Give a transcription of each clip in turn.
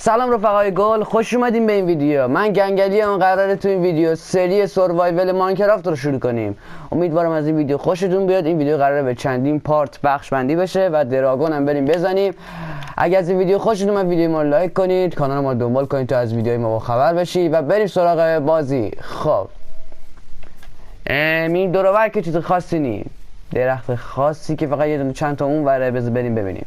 سلام رفقای گل، خوش اومدین به این ویدیو. من گنگلی ام، قراره تو این ویدیو سری سروایول ماینکرافت رو شروع کنیم. امیدوارم از این ویدیو خوشتون بیاد. این ویدیو قراره به چندین پارت بخش بندی بشه و دراگون هم بریم بزنیم. اگر از این ویدیو خوشتون اومد ویدیو ما رو لایک کنید، کانال ما رو دنبال کنید تا از ویدیوهای ما با خبر بشی و بریم سراغ بازی. خب این دور و بر که چیز خاصی نی، درخت خاصی که فقط یه دونه چند تا اون وره. بذار بریم ببینیم.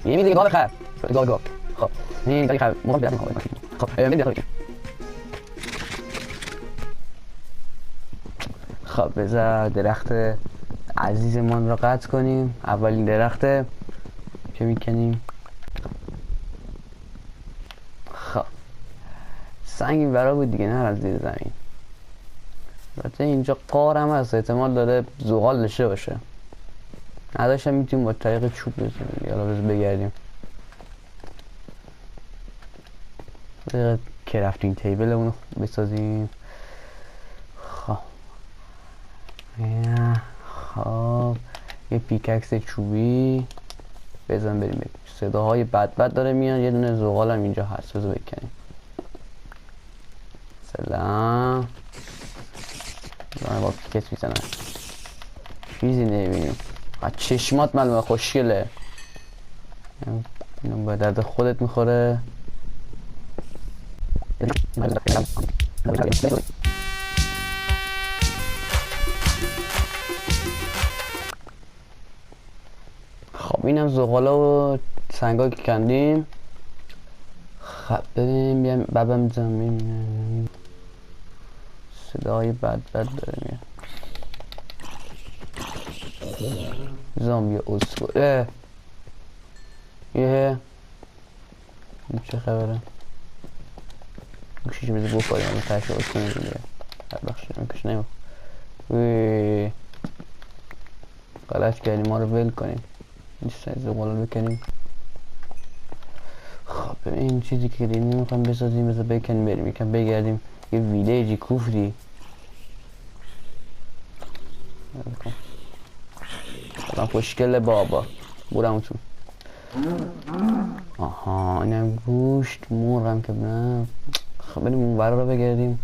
یه میز گاو خر گاو. خب این دیگه خر موقع بیاد میخوام. خب بریم دیگه. خب بذار درخت عزیزمان رو قطع کنیم. اولین درخته که میکنیم. خب سنگ این ورا بود دیگه، نه از زیر زمین. البته اینجا قار هم هست، احتمال داره زغال داشته باشه. نداشتم میتونیم با طریق چوب بزنیم. یالا بذار بگردیم. کرافتینگ تیبل اونو بسازیم. خب یه پیککس چوبی بزن بریم. صداهای بد داره میان. یه دونه زغال هم اینجا هست، بذار بکنیم. سلام. من با پیکت میزنم، چیزی نمیبینیم. چشمات معلومه خوشگله. اینو به درد خودت میخوره. خب اینم زغالا و سنگا که کندیم. خب ببینیم بیام ببم زمین. صدای بد داره میاد. زامبی اسکوله. این چه خبره؟ گوشیش بذار بخوریم. اما تشه اسکونه دیگه بخشی نمیکش نمیم. غلط کردیم، ما رو ول کنیم. این سایز زغالا رو بکنیم. خب این چیزی که دیدیم نمیخوایم بسازیم. بذار بکنیم بریم یکم بگردیم. یه ویلیجی کوفری. سلام خوشگله بابا. بورمتون. آها اینم گوشت مرغم که نه. خب بریم اون ور رو بگردیم.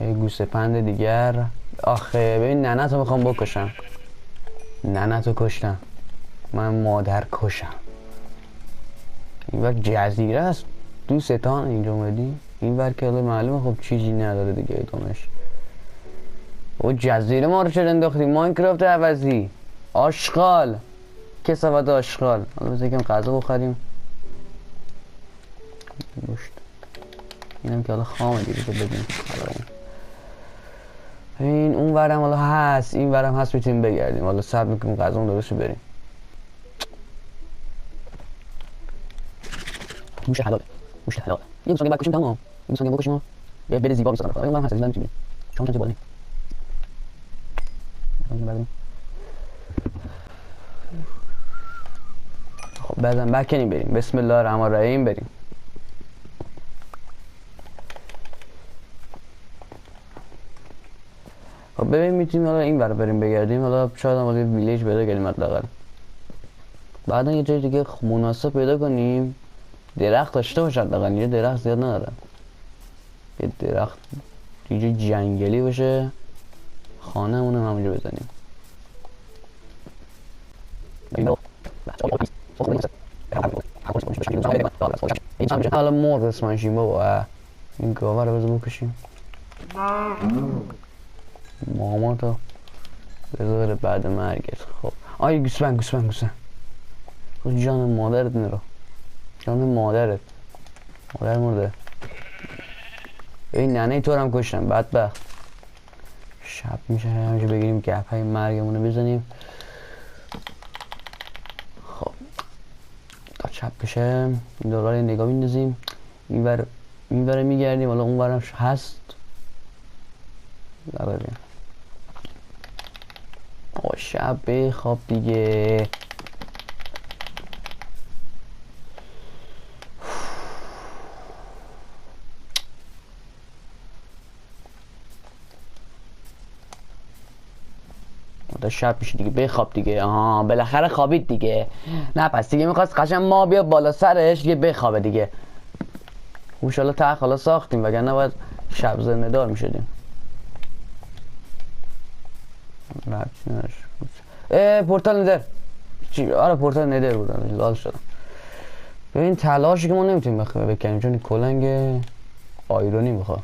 یه گوسه پند دیگر. آخه ببین ننه تو میخوام بکشم. ننه تو کشتم. من مادر کشم. این ور جزیره است. دوستان اینجا اومدی. این ور که معلومه خب چیزی نداره دیگه ادامش. او جزیره ما رو چرا انداختی؟ ماینکرافت عوضی. آشغال. کسافت آشغال. حالا بذار یکم غذا بخوریم. گوشت. اینم که حالا خامه دیگه که بدیم. این اون ورم حالا هست، این ورم هست، میتونیم بگردیم. حالا صبر میکنیم غذا درست بریم. گوشت حلاله. گوشت حلاله. یه گوشت بکشیم تمام. این گوشت بکشیم. یه بده زیبا میسازم. اون ورم هست، دیدم میتونیم. چون چه بالا. خب بعدم بکنیم بریم. بسم الله الرحمن الرحیم بریم. خب ببین میتونیم حالا این ور بریم بگردیم. حالا شاید هم یه ویلیج پیدا کنیم حداقل. بعدا یه جای دیگه مناسب پیدا کنیم. درخت داشته باشه حداقل. یه درخت زیاد ندارم. یه درخت دیگه جنگلی باشه. خانه‌مون هم همونجا بزنیم. حالا مرغ اسمشیم بابا. این گاوه رو بذار بکشیم. ماما تو بذاره بعد مرگت. خب آی گوسفند خب جان مادرت نرو. جان مادرت. مادر مرده. این ننه تو هم کشتم بدبخت. شب میشه همینجا بگیریم گپای مرگمونو بزنیم. خب تا شب بشه این دورا رو نگاه میندازیم. این ور میگردیم. حالا اون ورم هست. بریم. شب بخواب دیگه. خدا شب میشه دیگه، بخواب دیگه. آها بالاخره خوابید دیگه. نه پس دیگه میخواست قشنگ ما بیا بالا سرش دیگه بخوابه دیگه. انشالله تخت حالا ساختیم وگرنه باید شب زنده دار میشدیم. پورتال ندر چی؟ آره پورتال ندر بودم، لال شدم. ببین تلاشی که ما نمیتونیم بکنیم چون کلنگ آیرونی میخواد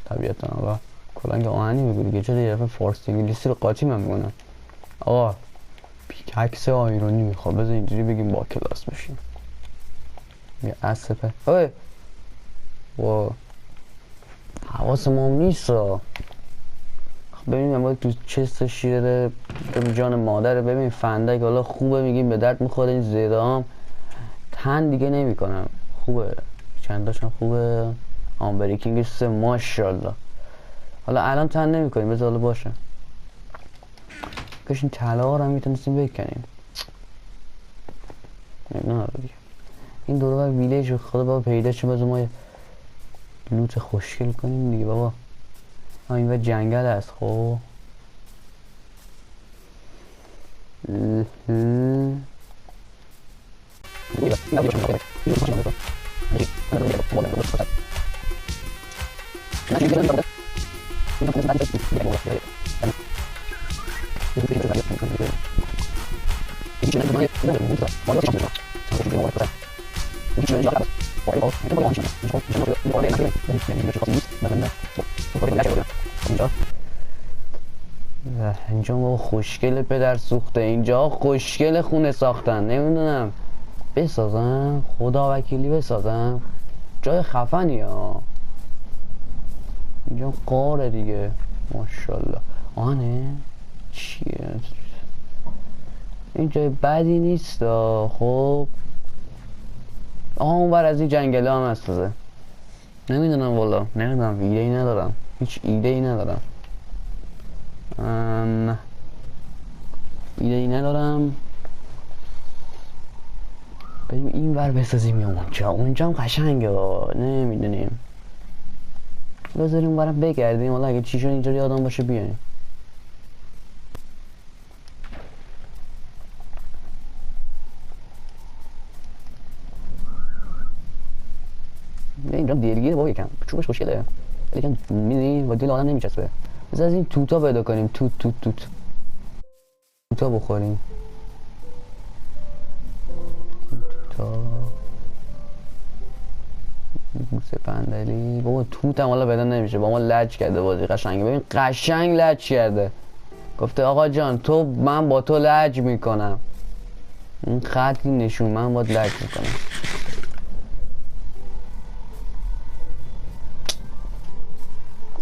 طبیعتا. آقا کلنگ آهنی میگه دیگه، چرا یه دفعه فارسی انگلیسی رو قاطی من میکنم. آقا پیککس آیرونی میخواد، بذار اینجوری بگیم با کلاس بشیم. یه اسپه اوه وا حواس ما هم نیست. ببینیم ما تو چست شیره جان مادر. ببین فندک حالا خوبه میگیم به درد میخوره. این زیده هم تن دیگه نمی کنم. خوبه چنداشم خوبه. بریکینگ 3 ماشاءالله. حالا الان تن نمی کنیم بذار حالا باشه. کاش این طلا رو هم میتونستیم بکنیم. نه دیگه این دور بر ویلیج خدا بابا پیدا چه بذار ما لوت خوشگل کنیم دیگه بابا. این و جنگل هست خب. اینجا ما خوشگل پدر سوخته. اینجا خوشگل خونه ساختن. نمیدونم بسازم، خدا وکیلی بسازم. جای خفنی ها. اینجا قاره دیگه ماشاءالله. آنه چیه این جای بدی نیست خب. اون بر از این جنگل هم هست. نمیدونم والا، نمیدونم، ایده ای ندارم، هیچ ایده ای ندارم. ایده ای ندارم. بریم این ور بسازیم یا اونجا هم قشنگه. نمیدونیم بذاریم اون برم بگردیم. والا اگه چی شد اینجا یادم باشه بیایم. اینجا دیرگیره با یکم چوبش خوشگله لیکن میدونی با دل آدم نمیچسبه. بذار از این توتا پیدا کنیم. توتا بخوریم. توتا بوسه پندلی بابا. توت هم حالا پیدا نمیشه، با ما لج کرده بازی. قشنگه ببین قشنگ لج کرده. گفته آقا جان تو من با تو لج میکنم. این خطی نشون من با لج میکنم.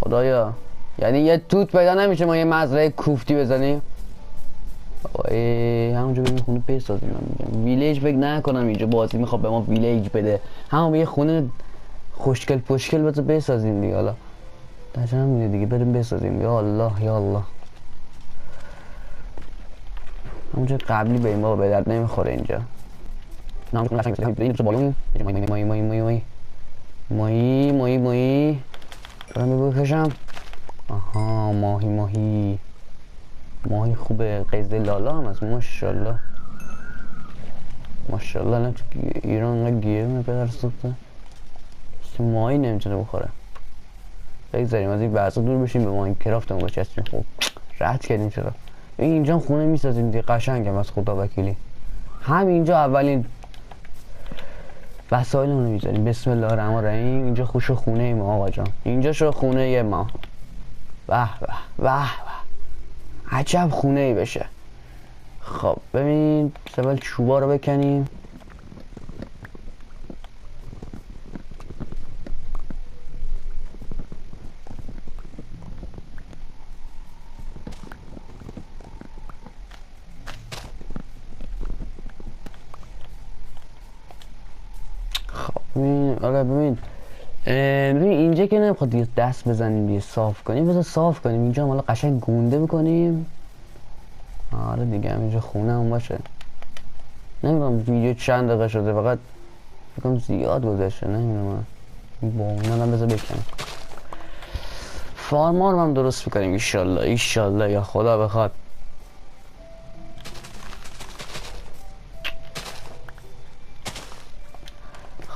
خدایا یعنی یه توت پیدا نمیشه ما یه مزرعه کوفتی بزنیم. همونجا بریم خونه بسازیم. من میگم ویلیج فکر نکنم اینجا بازی میخواد به ما ویلیج بده. همون یه خونه خوشگل پشکل بذار بسازیم دیگه. حالا داشتم همینه دیگه بریم بسازیم. یا الله یا الله. همونجا قبلی بریم بابا به درد نمیخوره اینجا. نام کنم قشنگ بسازیم. بریم تو بالون. ماهی برم بکشم. آها ماهی خوبه. قیزه لالا هم هست ماشاءالله. نه تو ایران انقدر گیرمه پدر سوخته. ماهی نمیتونه بخوره. بگذاریم از این بحثا دور بشیم به ماینکرافت هم بچسبیم. خب رد کردیم چرا. اینجا خونه میسازیم دیگه. قشنگم از خدا وکیلی. همینجا اولین وسایلمون رو میذاریم. بسم الله الرحمن الرحیم. اینجا خوش خونه ما آقا جان. اینجا شو خونه ما. واه عجب خونه ای بشه. خب ببین اول چوبا رو بکنیم. ببین اینجا که نمیخواد دیگه دست بزنیم دیگه صاف کنیم. بذار صاف کنیم. اینجا هم حالا قشنگ گونده بکنیم. آره دیگه همینجا خونه هم باشه. نمیدونم ویدیو چند دقیقه شده، فقط فکرم زیاد گذشته. نمیدونم منم بذار بکنم. فارما رو هم درست بکنیم ایشالله یا خدا بخواد.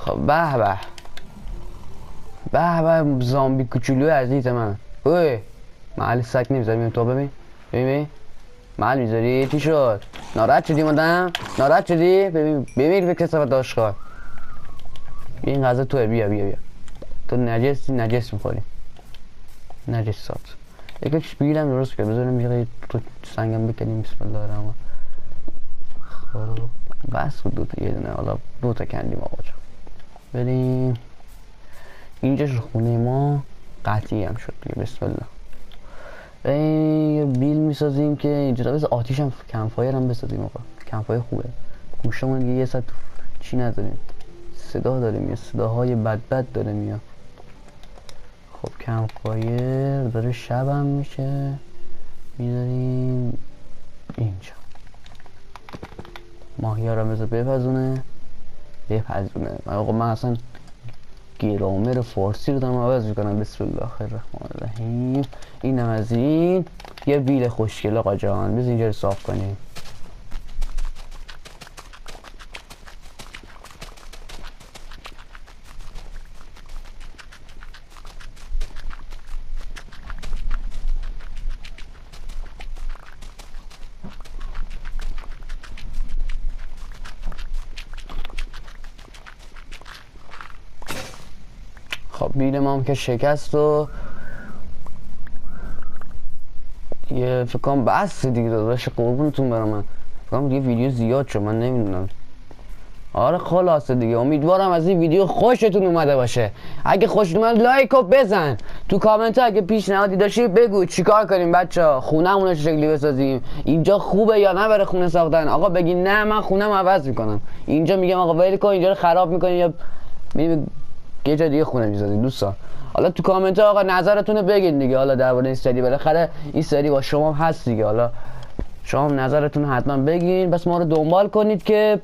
خب به به به به زامبی کوچولو عزیز من. اوه محل سگ نمیذاریم تو ببین ببین محل میذاری چی شد؟ ناراحت شدی مادم؟ ناراحت شدی؟ ببین به کسافت داشتگاه. این غذا توه، بیا بیا بیا. تو نجس میخوری نجسات. یکیش بیلم درست کرد، بذارم یه تو سنگم بکنیم. بسم الله الرحمن. خب بس بود دوتا، یه دونه حالا دوتا کندیم آقا جان. بریم اینجاش خونه ما قطعی هم شد دیگه. بسم الله. یه بیل میسازیم که اینجا بس آتیش هم کمپایر هم بسازیم آقا. کمپایر خوبه. گوشمون دیگه یه ساعت چی نداریم، صدا داره میاد، صداهای بد داره میاد. خب کمپایر داره شب هم میشه، میذاریم اینجا. ماهی‌ها رو بذار بپزونه. آقا من اصلا گرامر فارسی رو دارم عوض میکنم. بسم الله الرحمن الرحیم. اینم از این. یه بیل خوشگل آقا جان، بذار اینجا رو صاف کنیم. خب بیل ما هم که شکست و یه فکر کنم بس دیگه داداش قربونتون برم. من فکر کنم دیگه ویدیو زیاد شد، من نمیدونم. آره خلاصه دیگه، امیدوارم از این ویدیو خوشتون اومده باشه. اگه خوشتون اومد لایک رو بزن. تو کامنت ها اگه پیشنهادی داشتی بگو چیکار کنیم بچه‌ها. خونه‌مون رو چه شکلی بسازیم، اینجا خوبه یا نه برای خونه ساختن. آقا بگی نه من خونه‌م عوض میکنم، اینجا میگم آقا ول کن اینجا رو خراب میکنیم یا میریم یه جای دیگه خونه میسازیم. دوستان حالا تو کامنت ها آقا نظرتون رو بگید دیگه. حالا درباره این سری بالاخره این سری با شما هست دیگه. حالا شما نظرتون حتما بگین، بس ما رو دنبال کنید که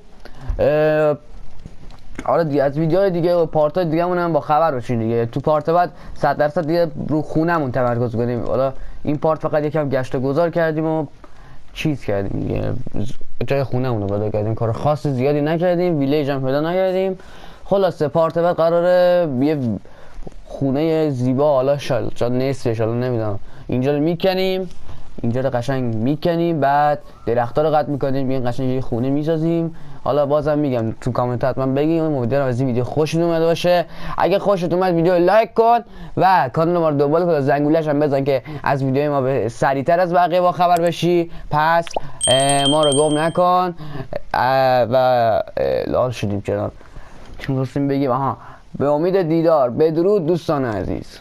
حالا دیگه از ویدیوهای دیگه و پارتای دیگه هم با خبر باشین دیگه. تو پارت بعد 100% دیگه رو خونمون تمرکز کنیم. حالا این پارت فقط یکم گشت و گذار کردیم و چیز کردیم دیگه، جای خونمون رو پیدا کردیم، کار خاص زیادی نکردیم، ویلیج هم پیدا نکردیم. خلاصه پارت بعد قراره یه خونه زیبا، حالا شاید نصفش حالا نمیدونم، اینجا رو میکنیم، اینجا رو قشنگ میکنیم، بعد درخت‌ها رو قطع میکنیم، این قشنگ یه خونه میسازیم. حالا بازم میگم تو کامنت حتما بگید. امیدوارم از این ویدیو خوشتون اومده باشه. اگه خوشت اومد ویدیو لایک کن و کانال ما رو دنبال کن، زنگوله‌اش هم بزن که از ویدیوهای ما به سریعتر از بقیه با خبر بشی. پس ما رو گم نکن و لال شدیم چرا چون بگیم. آها، به امید دیدار. بدرود دوستان عزیز.